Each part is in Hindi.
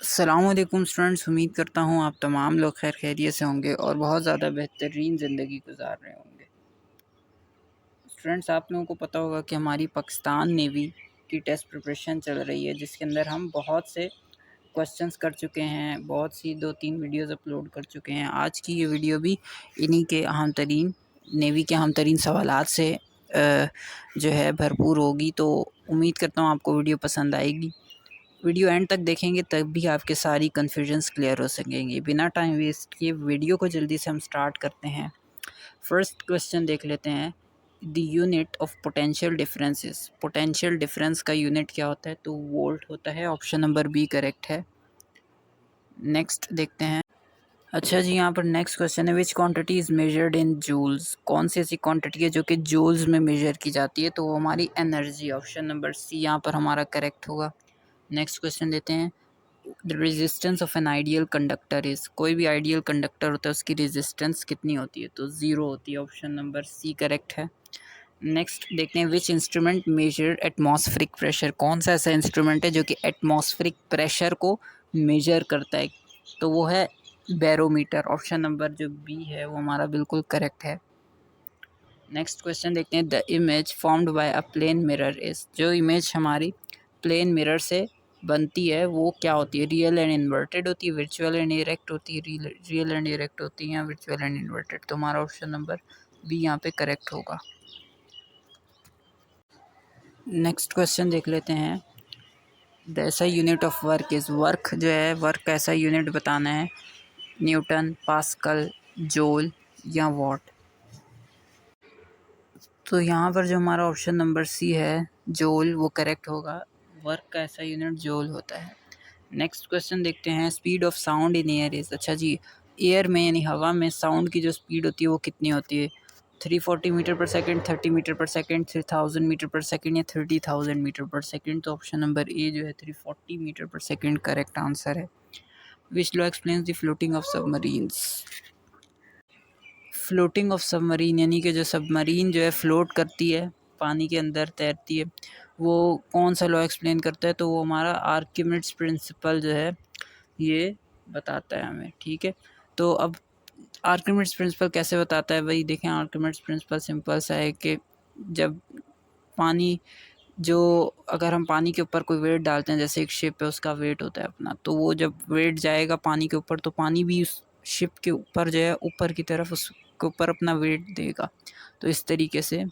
अस्सलामुअलैकुम स्टूडेंट्स, उम्मीद करता हूँ आप तमाम लोग खैर खैरियत से होंगे और बहुत ज़्यादा बेहतरीन ज़िंदगी गुजार रहे होंगे। स्टूडेंट्स, आप लोगों को पता होगा कि हमारी पाकिस्तान नेवी की टेस्ट प्रिपरेशन चल रही है, जिसके अंदर हम बहुत से क्वेश्चंस कर चुके हैं, बहुत सी 2-3 वीडियोज़ अपलोड कर चुके हैं। आज की ये वीडियो भी इन्हीं के अहम तरीन नेवी के अहम तरीन सवालात से जो है भरपूर होगी। तो उम्मीद करता हूँ आपको वीडियो पसंद आएगी। वीडियो एंड तक देखेंगे तब भी आपके सारी कन्फ्यूजन्स क्लियर हो सकेंगी। बिना टाइम वेस्ट किए वीडियो को जल्दी से हम स्टार्ट करते हैं। फर्स्ट क्वेश्चन देख लेते हैं। The unit of potential differences. Potential difference का यूनिट क्या होता है? तो वोल्ट होता है। ऑप्शन नंबर बी करेक्ट है। नेक्स्ट देखते हैं। अच्छा जी, यहाँ पर नेक्स्ट क्वेश्चन है, which quantity is measured in joules. कौन सी ऐसी क्वांटिटी है जो कि जूल्स में मेजर की जाती है? तो वो हमारी एनर्जी। ऑप्शन नंबर सी यहाँ पर हमारा करेक्ट होगा। नेक्स्ट क्वेश्चन लेते हैं। The resistance of an ideal conductor is. कोई भी आइडियल कंडक्टर होता है, उसकी रेजिस्टेंस कितनी होती है? तो 0 होती है। ऑप्शन नंबर सी करेक्ट है। नेक्स्ट देखते हैं, which instrument major atmospheric pressure. कौन सा ऐसा इंस्ट्रूमेंट है जो कि एटमॉस्फेरिक प्रेशर को मेजर करता है? तो वो है बैरोमीटर। ऑप्शन नंबर जो बी है वो हमारा बिल्कुल करेक्ट है। नेक्स्ट क्वेश्चन देखते हैं, the image formed by a plane mirror is. जो इमेज हमारी प्लेन मिरर से बनती है वो क्या होती है? रियल एंड इन्वर्टेड होती है, वर्चुअल एंड इरेक्ट होती है, रियल एंड इरेक्ट होती है, या वर्चुअल एंड इन्वर्टेड? तो हमारा ऑप्शन नंबर बी यहाँ पे करेक्ट होगा। नेक्स्ट क्वेश्चन देख लेते हैं। द ऐसा unit of work is. Work जो है, वर्क का ऐसा यूनिट बताना है। न्यूटन, पास्कल, जूल या वॉट? तो यहाँ पर जो हमारा ऑप्शन नंबर सी है जूल, वो करेक्ट होगा। वर्क का ऐसा यूनिट जूल होता है। नेक्स्ट क्वेश्चन देखते हैं। Speed of sound in air is. अच्छा जी, एयर में यानी हवा में साउंड की जो स्पीड होती है वो कितनी होती है? 340 मीटर पर सेकंड, 30 मीटर पर सेकंड, 3000 मीटर पर सेकंड या 30,000 मीटर पर सेकंड? तो ऑप्शन नंबर ए जो है 340 मीटर पर सेकंड करेक्ट आंसर है। Which law explains the floating of submarines. Floating of submarine यानी कि जो सबमरीन जो है फ्लोट करती है, पानी के अंदर तैरती है, वो कौन सा लॉ एक्सप्लेन करता है? तो वो हमारा आर्किमिड्स प्रिंसिपल जो है ये बताता है हमें। ठीक है, तो अब आर्किमिड्स प्रिंसिपल कैसे बताता है? वही देखें, आर्किमिड्स प्रिंसिपल सिंपल सा है कि जब पानी जो अगर हम पानी के ऊपर कोई वेट डालते हैं, जैसे एक शिप है उसका वेट होता है अपना, तो वो जब वेट जाएगा पानी के ऊपर तो पानी भी उस शिप के ऊपर जो है ऊपर की तरफ उसके ऊपर अपना वेट देगा। तो इस तरीके से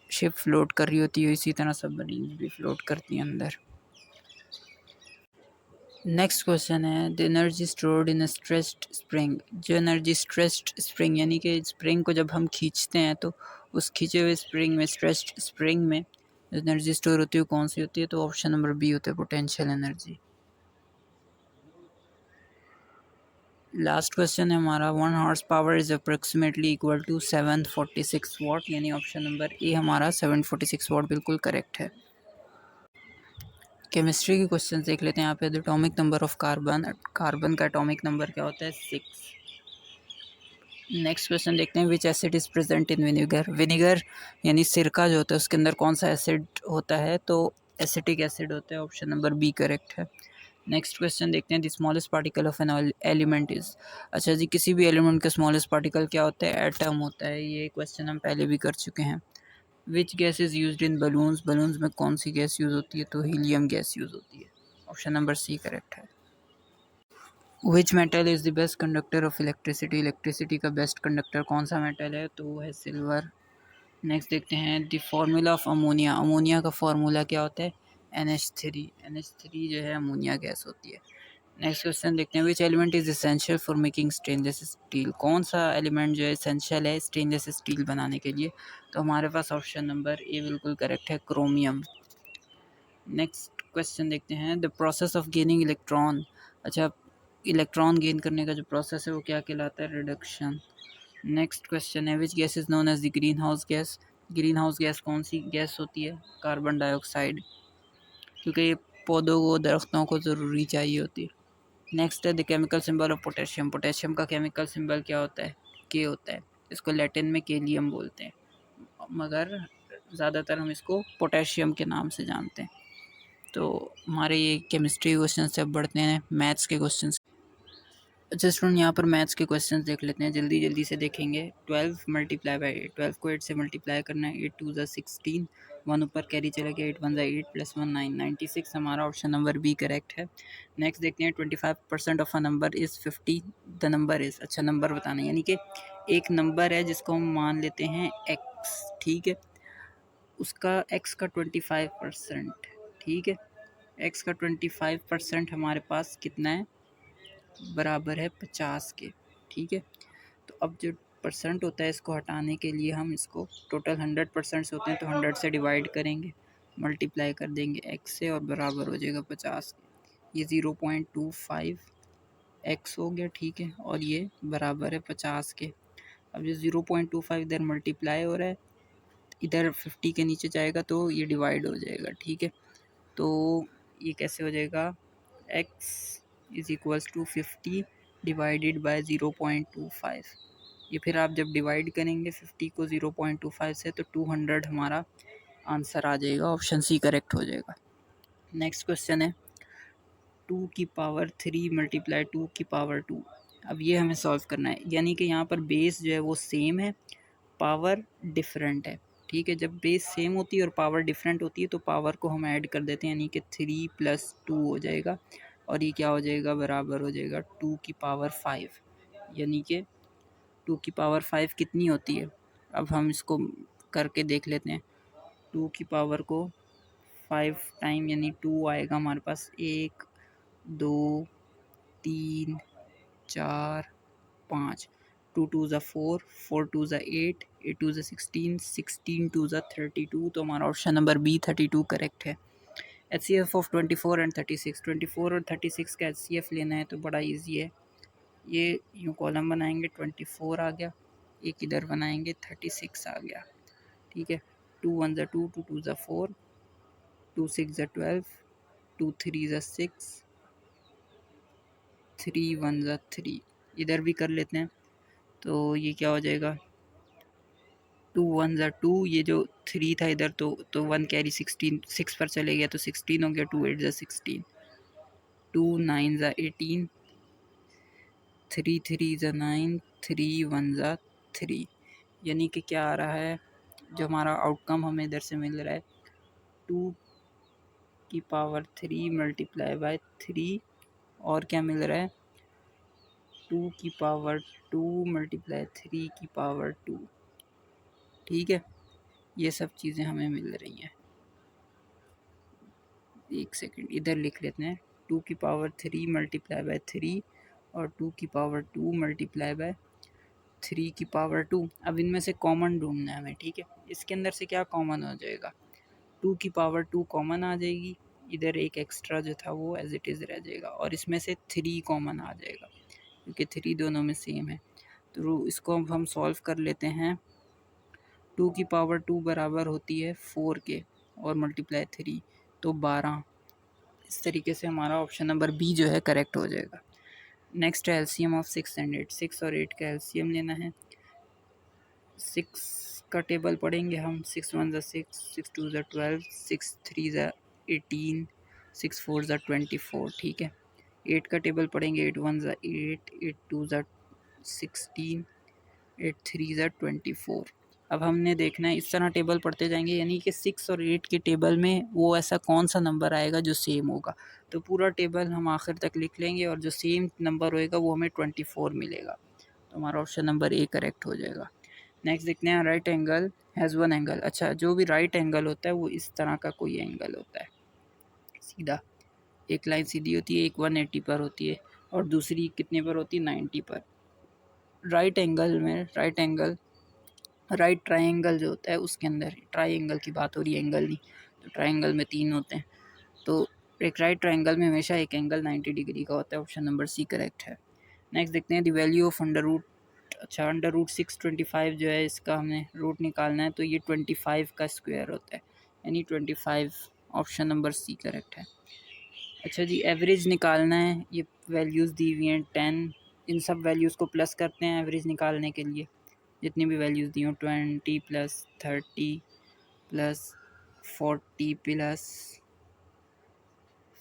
शिप फ्लोट कर रही होती है, इसी तरह सबमरीन भी फ्लोट करती हैं अंदर। नेक्स्ट क्वेश्चन है, the energy stored in stressed spring. जो एनर्जी स्ट्रेस्ड स्प्रिंग यानी कि स्प्रिंग को जब हम खींचते हैं तो उस खींचे हुए स्प्रिंग में, स्ट्रेस्ड स्प्रिंग में एनर्जी स्टोर होती है, कौन सी होती है? तो ऑप्शन नंबर बी होता है पोटेंशियल एनर्जी। लास्ट क्वेश्चन है हमारा, 1 horse power is approximately equal to 746 watt, यानी ऑप्शन नंबर ए हमारा 746 वाट बिल्कुल करेक्ट है। केमिस्ट्री के क्वेश्चन देख लेते हैं। यहाँ पे the atomic number of carbon. Carbon का एटॉमिक नंबर क्या होता है? 6। नेक्स्ट क्वेश्चन देखते हैं, विच acid is present in vinegar. Vinegar यानी सिरका जो होता है उसके अंदर कौन सा एसिड होता है? तो एसिटिक एसिड होता है। ऑप्शन नंबर बी करेक्ट है। नेक्स्ट क्वेश्चन देखते हैं, the smallest particle of an element is. अच्छा जी, किसी भी एलिमेंट का स्मॉलेस्ट पार्टिकल क्या होता है? एटम होता है। ये क्वेश्चन हम पहले भी कर चुके हैं। विच gas is used in balloons. Balloons में कौन सी गैस यूज़ होती है? तो हीलियम गैस यूज़ होती है। ऑप्शन नंबर सी करेक्ट है। Which metal is the best conductor of electricity. Electricity का बेस्ट कंडक्टर कौन सा मेटल है? तो वो है सिल्वर। नेक्स्ट देखते हैं, the formula of ammonia. Ammonia का फार्मूला क्या होता है? NH3। NH3 जो है अमोनिया गैस होती है। नेक्स्ट क्वेश्चन देखते हैं, which element is essential for making stainless steel. कौन सा एलिमेंट जो है एसेंशियल है स्टेनलेस स्टील बनाने के लिए? तो हमारे पास ऑप्शन नंबर ए बिल्कुल करेक्ट है, क्रोमियम। नेक्स्ट क्वेश्चन देखते हैं, the process of gaining electron. अच्छा, इलेक्ट्रॉन गेन करने का जो प्रोसेस है वो क्या कहलाता है? रिडक्शन। नेक्स्ट क्वेश्चन है, which gas is known as the greenhouse gas. Greenhouse gas कौन सी गैस होती है? कार्बन डाइऑक्साइड, क्योंकि ये पौधों को, दरख्तों को ज़रूरी चाहिए होती है। नेक्स्ट है the chemical symbol of potassium. Potassium का केमिकल सिंबल क्या होता है? के होता है। इसको लैटिन में केलियम बोलते हैं, मगर ज़्यादातर हम इसको पोटेशियम के नाम से जानते हैं। तो हमारे ये केमिस्ट्री क्वेश्चन से अब बढ़ते हैं मैथ्स के क्वेश्चन। अच्छा स्टूडेंट, यहाँ पर मैथ्स के क्वेश्चंस देख लेते हैं, जल्दी जल्दी से देखेंगे। 12 मल्टीप्लाई बाई 8, 12 को 8 से मल्टीप्लाई करना है। 8 2 ज़ा 16, 1 ऊपर कैरी चला गया, 8 1 ज़ा 8 प्लस 1 9, 96 हमारा ऑप्शन नंबर बी करेक्ट है। नेक्स्ट देखते हैं 25% of a number is 50, the number is, अच्छा नंबर बताना है, यानी कि एक नंबर है जिसको हम मान लेते हैं एक्स, ठीक है, उसका एक्स का 25%, ठीक है, एक्स का 25% हमारे पास कितना है, बराबर है 50 के, ठीक है। तो अब जो परसेंट होता है इसको हटाने के लिए हम इसको टोटल 100% होते हैं तो 100 से डिवाइड करेंगे, मल्टीप्लाई कर देंगे x से और बराबर हो जाएगा 50 के। ये 0.25 x हो गया, ठीक है, और ये बराबर है 50 के। अब ये 0.25 इधर मल्टीप्लाई हो रहा है, इधर 50 के नीचे जाएगा तो ये डिवाइड हो जाएगा, ठीक है। तो ये कैसे हो जाएगा, x is equals to 50 divided by 0.25। ये फिर आप जब डिवाइड करेंगे 50 को 0.25 से तो 200 हमारा आंसर आ जाएगा, ऑप्शन सी करेक्ट हो जाएगा। नेक्स्ट क्वेश्चन है 2 की पावर 3 मल्टीप्लाई 2 की पावर 2। अब ये हमें सॉल्व करना है, यानी कि यहाँ पर बेस जो है वो सेम है, पावर डिफरेंट है, ठीक है। जब बेस सेम होती है और पावर डिफरेंट होती है तो पावर को हम ऐड कर देते हैं, यानी कि 3 + 2 हो जाएगा, और ये क्या हो जाएगा, बराबर हो जाएगा 2 की पावर 5, यानी कि 2 की पावर 5 कितनी होती है। अब हम इसको करके देख लेते हैं। 2 की पावर को 5 टाइम यानी 2 आएगा हमारे पास, 1 2 3 4 5, 2 2 ज़ा 4, 4 2 ज़ा 8, 8 2 ज़ा 16, 16 2 ज़ा 32, तो हमारा ऑप्शन नंबर बी 32 करेक्ट है। HCF ऑफ 24 एंड 36, 24 और 36 का HCF लेना है तो बड़ा इजी है, ये यूँ कॉलम बनाएंगे, 24 आ गया, एक इधर बनाएंगे 36 आ गया, ठीक है। 2 1 ज़ा 2, 2 2 ज़ा 4, 2 6 ज़ा 12, 2 3 ज़ा 6, 3 1 ज़ा 3, इधर भी कर लेते हैं तो ये क्या हो जाएगा, 2 1 ज़ा 2, ये जो 3 था इधर तो 1 कैरी 16 6 पर चले गया तो 16 हो गया, 2 8 ज़ा 16, 2 9 ज़ा 18, 3 3 ज़ा 9, 3 1 ज़ा 3, यानी कि क्या आ रहा है, जो हमारा आउटकम हमें इधर से मिल रहा है 2 की पावर 3 मल्टीप्लाई बाय 3, और क्या मिल रहा है 2 की पावर 2 मल्टीप्लाई 3 की पावर 2, ठीक है। ये सब चीज़ें हमें मिल रही हैं, एक सेकंड इधर लिख लेते हैं, 2 की पावर 3 मल्टीप्लाई बाय 3 और 2 की पावर 2 मल्टीप्लाई बाय 3 की पावर 2। अब इनमें से कॉमन ढूंढना है हमें, ठीक है। इसके अंदर से क्या कॉमन हो जाएगा, 2 की पावर 2 कॉमन आ जाएगी, इधर एक एक्स्ट्रा जो था वो एज इट इज़ रह जाएगा, और इसमें से 3 कॉमन आ जाएगा क्योंकि 3 दोनों में सेम है। तो इसको अब हम सॉल्व कर लेते हैं। 2 की पावर 2 बराबर होती है 4 के और मल्टीप्लाई 3 तो 12। इस तरीके से हमारा ऑप्शन नंबर बी जो है करेक्ट हो जाएगा। नेक्स्ट है एलसीएम ऑफ 6 एंड 8, 6 और 8 का एलसीएम लेना है। 6 का टेबल पढ़ेंगे हम, 6 1 ज़ा 6, 6 2 ज़ा 12, 6 3 ज़ा 18, 6 4 ज़ा 24, ठीक है। 8 का टेबल पढ़ेंगे, 8 1 ज़ा 8, 8 2 ज़ा 16, 8 3 ज़ा 24। अब हमने देखना है, इस तरह टेबल पढ़ते जाएंगे, यानी कि 6 और 8 के टेबल में वो ऐसा कौन सा नंबर आएगा जो सेम होगा, तो पूरा टेबल हम आखिर तक लिख लेंगे और जो सेम नंबर होएगा वो हमें 24 मिलेगा, तो हमारा ऑप्शन नंबर ए करेक्ट हो जाएगा। नेक्स्ट देखते हैं, right angle has one angle. अच्छा, जो भी राइट एंगल होता है वो इस तरह का कोई एंगल होता है, सीधा एक लाइन सीधी होती है, एक 180 पर होती है और दूसरी कितने पर होती है, 90 पर। राइट एंगल में राइट ट्रायंगल जो होता है उसके अंदर, ट्रायंगल की बात हो रही है, एंगल नहीं, तो ट्रायंगल में 3 होते हैं, तो एक राइट ट्रायंगल में हमेशा एक एंगल 90 डिग्री का होता है, ऑप्शन नंबर सी करेक्ट है। नेक्स्ट देखते हैं, the value of under root, अच्छा अंडर रूट 625 जो है इसका हमने रूट निकालना है, तो ये 25 का स्क्वायर होता है, यानी 25, ऑप्शन नंबर सी करेक्ट है। अच्छा जी, एवरेज निकालना है, ये वैल्यूज़ दी हुई हैं 10, इन सब वैल्यूज़ को प्लस करते हैं एवरेज निकालने के लिए, जितनी भी वैल्यूज़ दी हों, 20 + 30 + 40 +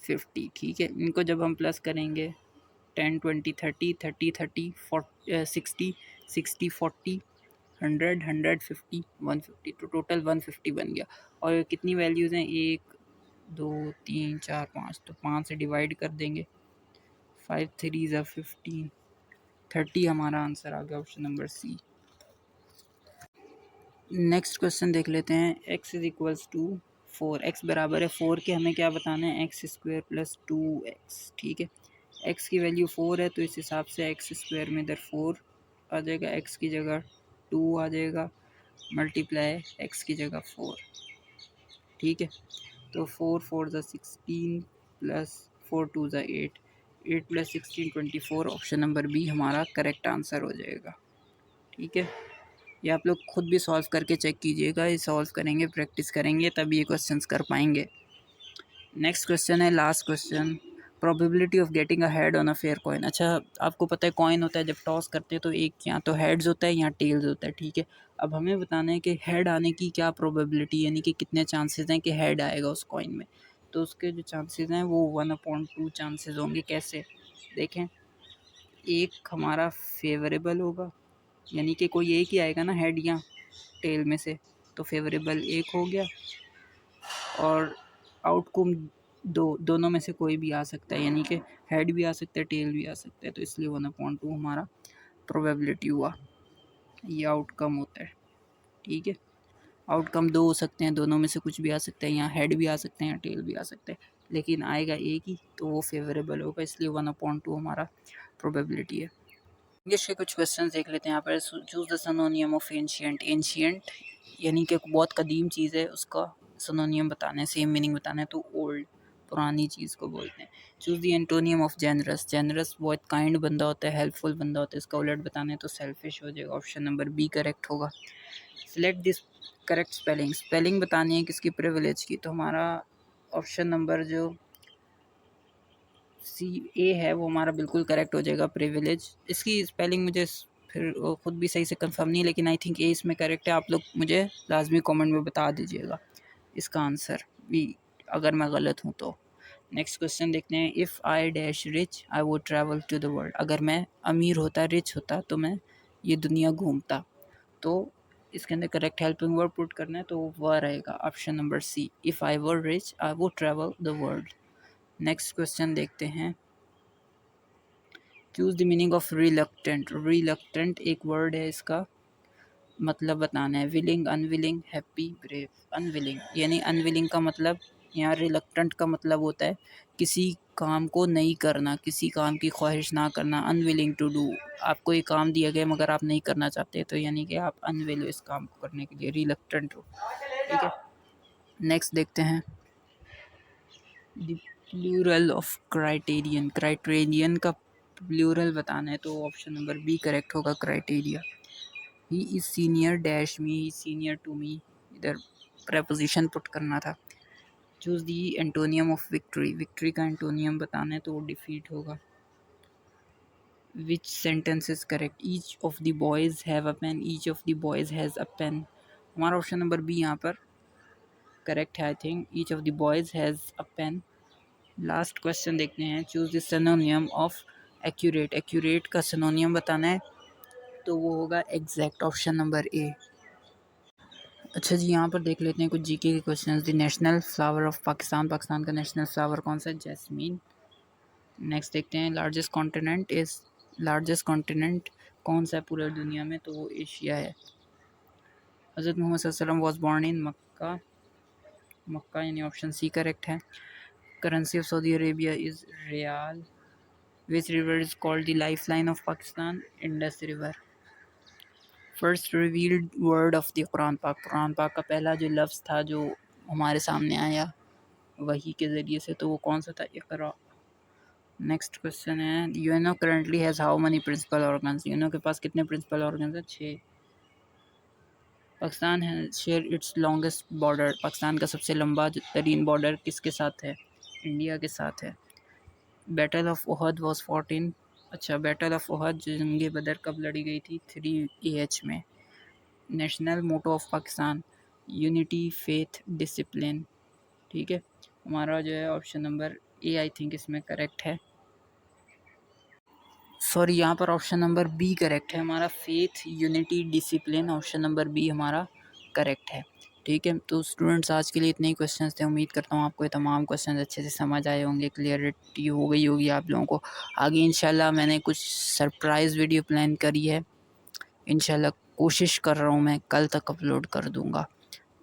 50, ठीक है। इनको जब हम प्लस करेंगे 10 20 30 30 30 40 60 60 40 100 100 50 150, तो टोटल 150 बन गया। और कितनी वैल्यूज़ हैं, 1 2 3 4 5, तो 5 से डिवाइड कर देंगे, 5 3 ज़ा 15, 30 हमारा आंसर आ गया, option number C. Next question देख लेते हैं। x is equals to 4, x बराबर है 4 के, हमें क्या बताना है, एक्स स्क्वायर प्लस 2x, ठीक है। x की वैल्यू 4 है तो इस हिसाब से एक्स स्क्वायर में इधर 4 आ जाएगा, x की जगह 2 आ जाएगा, मल्टीप्लाई x की जगह 4, ठीक है। तो 4 4 ज़ा 16 प्लस 4 2 ज़ा 8, 8 प्लस 16 24, ऑप्शन नंबर बी हमारा करेक्ट आंसर हो जाएगा, ठीक है। ये आप लोग खुद भी सॉल्व करके चेक कीजिएगा, ये सॉल्व करेंगे, प्रैक्टिस करेंगे तभी ये क्वेश्चंस कर पाएंगे। नेक्स्ट क्वेश्चन है last question, probability of getting a head on a fair coin. अच्छा, आपको पता है कॉइन होता है, जब टॉस करते हैं तो एक या तो हेड्स होता है या टेल्स होता है, ठीक है। अब हमें बताना है कि हेड आने की क्या प्रोबेबिलिटी, यानी कि कितने चांसेस हैं कि हेड आएगा उस कॉइन में। तो उसके जो चांसेस हैं वो 1/2 चांसेस होंगे। कैसे देखें, एक हमारा फेवरेबल होगा, यानी कि कोई एक ही आएगा ना हेड या टेल में से, तो फेवरेबल एक हो गया, और आउटकम दोनों में से कोई भी आ सकता है, यानी कि हेड भी आ सकता है टेल भी आ सकता है, तो इसलिए 1/2 हमारा प्रोबेबिलिटी हुआ, ये आउटकम होता है, ठीक है। आउटकम दो हो सकते हैं, दोनों में से कुछ भी आ सकता है, यहाँ हेड भी आ सकते हैं या टेल भी आ सकते हैं, लेकिन आएगा एक ही तो वो फेवरेबल होगा, इसलिए 1/2 हमारा प्रोबेबिलिटी है। इंग्लिश के कुछ क्वेश्चन देख लेते हैं यहाँ पर। Choose the synonym of ancient. Ancient यानी कि बहुत कदीम चीज़ है, उसका सिनोनियम बताना है, सेम मीनिंग बताना है, तो ओल्ड, पुरानी चीज़ को बोलते हैं। Choose the antonym of generous. Generous बहुत काइंड बंदा होता है, हेल्पफुल बंदा होता है, इसका उलट बताना है तो सेल्फिश हो जाएगा, ऑप्शन नंबर बी करेक्ट होगा। Select this correct spelling. Spelling बतानी है किसकी, प्रिविलेज की, तो हमारा ऑप्शन नंबर जो सी ए है वो हमारा बिल्कुल करेक्ट हो जाएगा, प्रिविलेज। इसकी स्पेलिंग मुझे फिर खुद भी सही से कंफर्म नहीं, लेकिन आई थिंक ए इसमें करेक्ट है। आप लोग मुझे लाजमी कमेंट में बता दीजिएगा इसका आंसर भी, अगर मैं गलत हूँ तो। नेक्स्ट क्वेश्चन देखते हैं। If I dash rich I would travel to the world. अगर मैं अमीर होता, रिच होता, तो मैं ये दुनिया घूमता, तो इसके अंदर करेक्ट हेल्पिंग वर्ड पुट करना है, तो वह रहेगा option number C, if I were rich I would travel the world. Next question देखते हैं। Choose the meaning of reluctant. Reluctant एक वर्ड है, इसका मतलब बताना है। Willing, unwilling, happy, brave. Unwilling यानी अनविलिंग का मतलब, यहाँ रिलक्टेंट का मतलब होता है किसी काम को नहीं करना, किसी काम की ख्वाहिश ना करना। अनविलिंग टू डू, आपको एक काम दिया गया मगर आप नहीं करना चाहते, तो यानी कि आप अनविल हो इस काम को करने के लिए, रिलक्टेंट हो, ठीक है। नेक्स्ट देखते हैं। The plural of criterion. Criterion का प्लूरल बताना है, तो ऑप्शन नंबर बी करेक्ट होगा, criteria. He is senior dash me, he senior to me, इधर प्रेपोजिशन पुट करना था। Choose the antonym of victory. Victory का एंटोनियम बताना है, तो वो डिफीट होगा। Which sentence is correct. Each of the boys have a pen, each of the boys has a pen. हमारा ऑप्शन नंबर बी यहाँ पर करेक्ट है, I think. Each of the boys has a pen. Last question देखते हैं। Choose the synonym of accurate. Accurate का सिनोनियम बताना है, तो वो होगा एग्जैक्ट, ऑप्शन नंबर ए। अच्छा जी, यहाँ पर देख लेते हैं कुछ जीके के questions. The national flower of Pakistan. Pakistan का नेशनल फ्लावर कौन सा है, जैस्मीन। नेक्स्ट देखते हैं। Largest continent is, largest continent कौन सा है पूरे दुनिया में, तो वो एशिया है। हज़रत मोहम्मद सल्लल्लाहु अलैहि वसल्लम was born in Mecca. Mecca यानी ऑप्शन सी करेक्ट है। Currency of Saudi Arabia is riyal. Which river is called the lifeline of Pakistan, Indus river. First revealed word of the Quran Pak. Quran पाक का पहला जो लफ्ज़ था जो हमारे सामने आया वही के ज़रिए से, तो वो कौन सा था, इक़रा। नेक्स्ट क्वेश्चन है। UNO currently has how many principal organs. UNO के पास कितने प्रिंसिपल ऑर्गन्स हैं, 6। पाकिस्तान है share its longest border. Pakistan का सबसे लंबा तरीन बॉर्डर किसके साथ है, इंडिया के साथ है। Battle of Uhud was 14। अच्छा, बैटल ऑफ ओहद जंग बदर कब लड़ी गई थी, 3 AH में। National motto of Pakistan, unity, faith, discipline, ठीक है। हमारा जो है option number A I think इसमें करेक्ट है। सॉरी, यहाँ पर ऑप्शन नंबर बी करेक्ट है हमारा, faith unity discipline, option number B हमारा करेक्ट है। ठीक है, तो स्टूडेंट्स आज के लिए इतने ही क्वेश्चंस थे। उम्मीद करता हूँ आपको ये तमाम क्वेश्चंस अच्छे से समझ आए होंगे, क्लियरिटी हो गई होगी आप लोगों को। आगे इंशाल्लाह मैंने कुछ सरप्राइज़ वीडियो प्लान करी है, इंशाल्लाह कोशिश कर रहा हूँ मैं कल तक अपलोड कर दूँगा।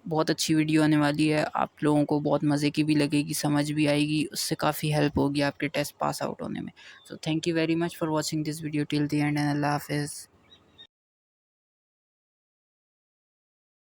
बहुत अच्छी वीडियो आने वाली है, आप लोगों को बहुत मज़े की भी लगेगी, समझ भी आएगी, उससे काफ़ी हेल्प होगी आपके टेस्ट पास आउट होने में। So thank you very much for watching this video till the end, and अल्लाह हाफ़िज़।